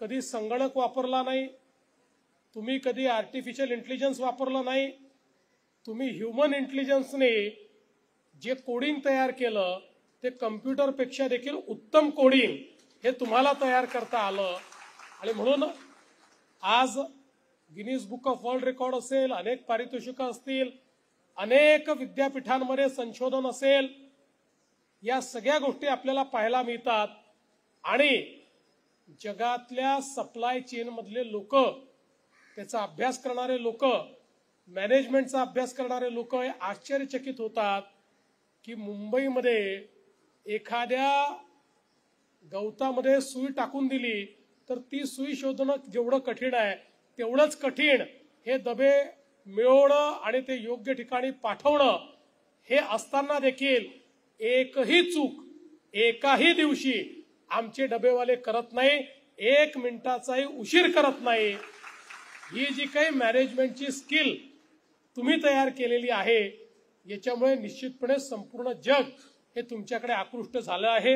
कधी संगणक वापरला नाही, तुम्ही कधी आर्टिफिशियल इंटेलिजन्स वापरलं नाही, तुम्ही ह्यूमन इंटेलिजन्सने जे कोडिंग तयार केलं ते कम्प्युटरपेक्षा देखील उत्तम कोडिंग हे तुम्हाला तयार करता आलं। आणि म्हणून आज Guinness book of world record असेल, अनेक पारितोषिकं असतील, अनेक विद्यापीठांमध्ये संशोधन असेल, या सगळ्या गोष्टी आपल्याला पाहायला मिळतात। आणि जगातल्या सप्लाय चेन मधले लोक, त्याचा अभ्यास करणारे लोक, मॅनेजमेंटचा अभ्यास करणारे लोक हे आश्चर्यचकित होतात की मुंबईमध्ये एखाद्या गवतामध्ये सुई टाकून दिली तर ती सुई शोधणं जेवढं कठीण आहे तेवढंच कठीण हे डबे मिळवणं आणि ते योग्य ठिकाणी पाठवणं हे असताना देखील एकही चूक एकाही दिवशी आमचे डबेवाले करत नाही, 1 मिनिटाचाही उशीर करत नाही। ही जी काही मॅनेजमेंटची स्किल तुम्ही तयार केलेली आहे याच्यामुळे निश्चितपणे संपूर्ण जग हे तुमच्याकडे आकृष्ट झालं आहे।